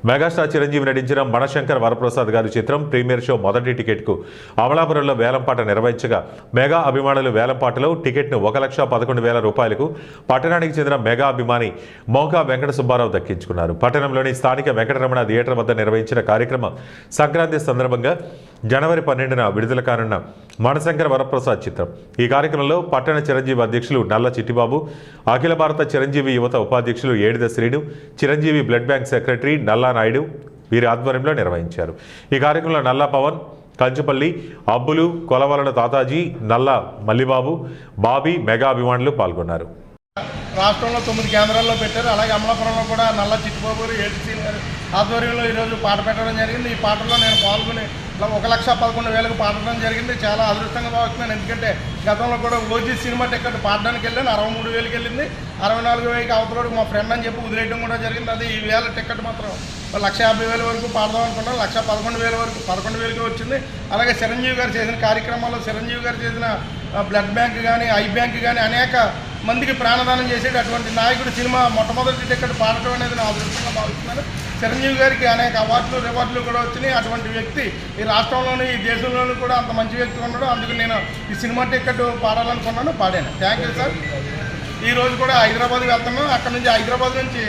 Megastar Chiranjeevi నటించిన మనశంకర్ వరప్రసాద్ గారి చిత్రం ప్రీమియర్ షో మొదటి టికెట్కు అమలాపురంలో వేలంపాట నిర్వహించగా మెగా అభిమానులు వేలంపాటలో టికెట్ను 1,11,000 రూపాయలకు పట్టణానికి చెందిన మెగా అభిమాని మోకా వెంకట సుబ్బారావు దక్కించుకున్నారు. పట్టణంలోని స్థానిక వెంకటరమణ థియేటర్ వద్ద నిర్వహించిన కార్యక్రమం సంక్రాంతి సందర్భంగా జనవరి 12న విడుదల కానున్న మనశంకర్ వరప్రసాద్ చిత్రం. ఈ కార్యక్రమంలో పట్టణ చిరంజీవి అధ్యక్షులు నల్ల చిట్టిబాబు, అఖిల భారత చిరంజీవి యువత ఉపాధ్యక్షులు Edida Srinu, Chiranjeevi blood bank secretary నల్లా నాయుడు వీరి ఆధ్వర్యంలో నిర్వహించారు. ఈ కార్యక్రమంలో నల్లా పవన్, కంచుపల్లి, అబ్బులు, కొలవలన తాతాజీ, నల్లా మల్లిబాబు, బాబీ మెగా అభిమానులు పాల్గొన్నారు. రాష్ట్రంలో 9 కేంద్రాల్లో పెట్టారు. అలాగే అమలాపురంలో కూడా నల్ల చిట్టుబాబు గారు, ఏడిసి గారు ఆధ్వర్యంలో ఈరోజు పాట పెట్టడం జరిగింది. ఈ పాటలో నేను పాల్గొని 1,11,000కు పాడడం జరిగింది. చాలా అదృష్టంగా భావిస్తున్నాను. ఎందుకంటే గతంలో కూడా ఓజీ సినిమా టికెట్ పాడడానికి వెళ్ళాను, 63,000కి వెళ్ళింది. 64,000కి అవతలోడు మా ఫ్రెండ్ అని చెప్పి వదిలేయడం కూడా జరిగింది. అది ఈ వేళ టికెట్ మాత్రం 1,50,000 వరకు పాడదాం అనుకున్నాను. 1,11,000 వరకు 11,000కి వచ్చింది. అలాగే చిరంజీవి గారు చేసిన కార్యక్రమాల్లో చిరంజీవి గారు చేసిన బ్లడ్ బ్యాంక్ కానీ, ఐ బ్యాంక్ కానీ అనేక మందికి ప్రాణదానం చేసేది అటువంటి నాయకుడు సినిమా మొట్టమొదటి టికెట్ పాడటం అనేది నా అదృష్టంగా భావిస్తున్నాను. చిరంజీవి గారికి అనేక అవార్డులు, రివార్డులు కూడా వచ్చినాయి. అటువంటి వ్యక్తి ఈ రాష్ట్రంలోని, ఈ దేశంలోనూ కూడా అంత మంచి వ్యక్తి ఉన్నాడు. అందుకు నేను ఈ సినిమా టికెట్ పాడాలనుకున్నాను, పాడాను. Thank you sir. ఈరోజు కూడా హైదరాబాద్ వెళ్తున్నాం. అక్కడ నుంచి హైదరాబాద్ నుంచి